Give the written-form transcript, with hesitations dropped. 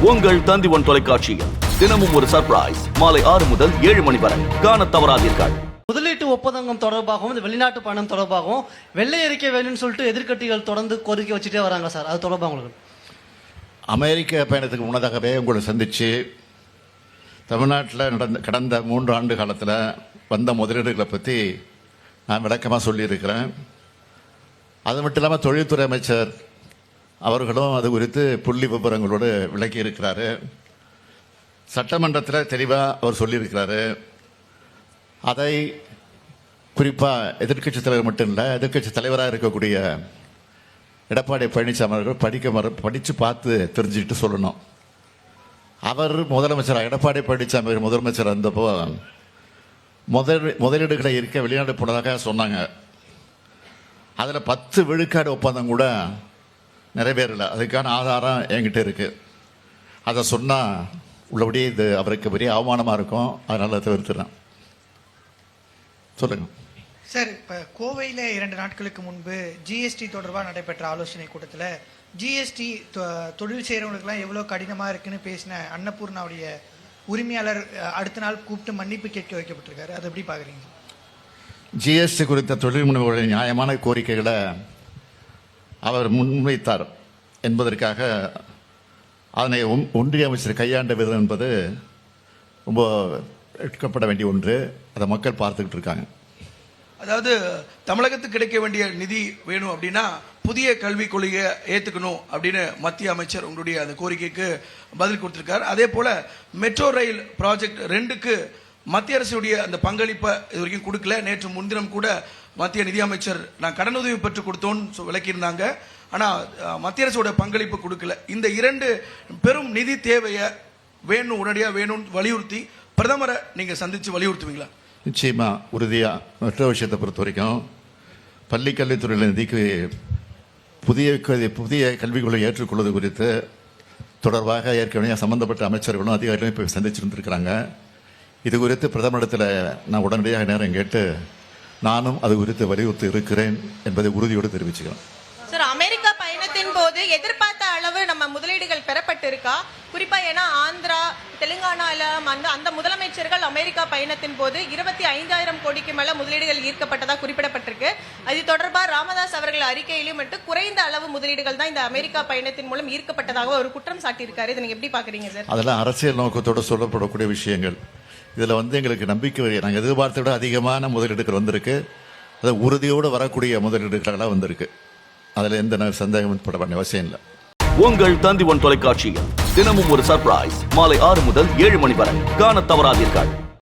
உங்கள் தந்தி1 தொலைக்காட்சியில் தினமும் ஒரு சர்ப்ரைஸ் மாலை 6 முதல் 7 மணி வரை காணத் தவறாதீர்கள். முதலீட்டு ஒப்பந்தம் தொடர்பாகவும் இந்த வெளிநாட்டு பணம் தொடர்பாகவும் வெள்ளை அறிக்கை வேணும்னு சொல்லிட்டு எதிர்க்கட்சிகள் தொடர்ந்து கோரிக்கை வச்சுட்டே வராங்க சார். அது தொடர்பாக உங்களுக்கு அமெரிக்க பயணத்துக்கு முன்னதாகவே உங்களை சந்தித்து தமிழ்நாட்டில் கடந்த 3 ஆண்டு காலத்தில் வந்த முதலீடுகளை பற்றி நான் விளக்கமாக சொல்லியிருக்கிறேன். அது மட்டும் இல்லாமல் தொழில்துறை அமைச்சர் அவர்களும் அது குறித்து புள்ளி விவரங்களோடு விளக்கி இருக்கிறாரு. சட்டமன்றத்தில் தெளிவாக அவர் சொல்லியிருக்கிறாரு. அதை குறிப்பாக எதிர்க்கட்சி தலைவர் மட்டும் இல்லை, எதிர்க்கட்சி தலைவராக இருக்கக்கூடிய எடப்பாடி பழனிசாமி அவர்கள் படித்து பார்த்து தெரிஞ்சுக்கிட்டு சொல்லணும். அவர் முதலமைச்சராக எடப்பாடி பழனிசாமி முதலமைச்சர் இருந்தப்போ முதலீடுகளை இருக்க வெளிநாடு போனதாக சொன்னாங்க. அதில் 10 விழுக்காடு ஒப்பந்தம் கூட நிறைவேறலை. அதுக்கான ஆதாரம் என்கிட்ட இருக்குது. அதை சொன்னால் உள்ளபடியே இது அவருக்கு பெரிய அவமானமாக இருக்கும். அதனால் தவிர்த்துறேன். சொல்லுங்கள் சார். இப்போ கோவையில் 2 நாட்களுக்கு முன்பு ஜிஎஸ்டி தொடர்பாக நடைபெற்ற ஆலோசனை கூட்டத்தில் ஜிஎஸ்டி தொழில் செய்கிறவங்களுக்குலாம் எவ்வளோ கடினமாக இருக்குன்னு பேசின அன்னபூர்ணாவுடைய உரிமையாளர் அடுத்த நாள் கூப்பிட்டு மன்னிப்பு கேட்க வைக்கப்பட்டிருக்காரு. அதை எப்படி பார்க்குறீங்க? ஜிஎஸ்டி குறித்த தொழில் முனைவோருடைய நியாயமான கோரிக்கைகளை அவர் முன்வைத்தார் என்பதற்காக அதனை ஒன்றிய அமைச்சர் கையாண்ட விதம் என்பது ரொம்ப எடுக்கப்பட வேண்டிய ஒன்று. அதை மக்கள் பார்த்துக்கிட்டு இருக்காங்க. அதாவது தமிழகத்துக்கு கிடைக்க வேண்டிய நிதி வேணும் அப்படின்னா புதிய கல்விக் கொள்கையை ஏற்றுக்கணும் அப்படின்னு மத்திய அமைச்சர் உங்களுடைய அந்த கோரிக்கைக்கு பதில் கொடுத்திருக்காரு. அதே போல மெட்ரோ ரயில் ப்ராஜெக்ட் 2க்கு மத்திய அரசுடைய அந்த பங்களிப்பை இது வரைக்கும் கொடுக்கல. நேற்று முன்தினம் கூட மத்திய நிதியமைச்சர் நான் கடனுதவி பெற்று கொடுத்தோன்னு விளக்கியிருந்தாங்க. ஆனால் மத்திய அரசோட பங்களிப்பு கொடுக்கல. இந்த 2 பெரும் நிதி தேவையை வேணும், உடனடியாக வேணும்னு வலியுறுத்தி பிரதமரை நீங்கள் சந்தித்து வலியுறுத்துவீங்களா? நிச்சயமாக, உறுதியாக. மற்ற விஷயத்தை பொறுத்த வரைக்கும் பள்ளி கல்வித்துறையில் நிதிக்கு புதிய கல்விக் கொள்கை ஏற்றுக்கொள்வது குறித்து தொடர்பாக ஏற்கனவே சம்பந்தப்பட்ட அமைச்சர்களும் அதிகாரிகளும் இப்போ சந்திச்சிருந்துருக்கிறாங்க. இது குறித்து பிரதமரிடத்தில் நான் உடனடியாக நேரம் கேட்டு நானும் அது குறித்து வலியுறுத்தி இருக்கிறேன் என்பதை உறுதியோடு தெரிவிச்சுக்கிறேன். சார், அமெரிக்கா பயணத்தின் போது எதிர்பார்த்த அளவு நம்ம முதலீடுகள் பெறப்பட்டிருக்கா? குறிப்பா ஏன்னா ஆந்திரா, தெலுங்கானால அந்த முதலமைச்சர்கள் அமெரிக்கா பயணத்தின் போது 25,000 கோடிக்கு மேல முதலீடுகள் ஈர்க்கப்பட்டதா குறிப்பிடப்பட்டிருக்கு. அது தொடர்பாக ராமதாஸ் அவர்கள் அறிக்கையிலும் மட்டும் குறைந்த அளவு முதலீடுகள் தான் இந்த அமெரிக்கா பயணத்தின் மூலம் ஈர்க்கப்பட்டதாக ஒரு குற்றம் சாட்டியிருக்காரு. இதை நீங்க எப்படி பாக்குறீங்க சார்? அதெல்லாம் அரசியல் நோக்கத்தோடு சொல்லப்படக்கூடிய விஷயங்கள். இதில் எங்களுக்கு நம்பிக்கை நாங்கள் எதிர்பார்த்த விட அதிகமான முதலீடுகள் வந்திருக்கு. அது உறுதியோடு வரக்கூடிய முதலீடுகளெல்லாம் வந்திருக்கு. அதில் எந்த சந்தேகம் பட வேண்டிய அவசியம் இல்லை. உங்கள் தந்தி1 தொலைக்காட்சியில் தினமும் ஒரு சர்ப்ரைஸ் மாலை 6 முதல் 7 மணி வரை காணத் தவறாதீர்கள்.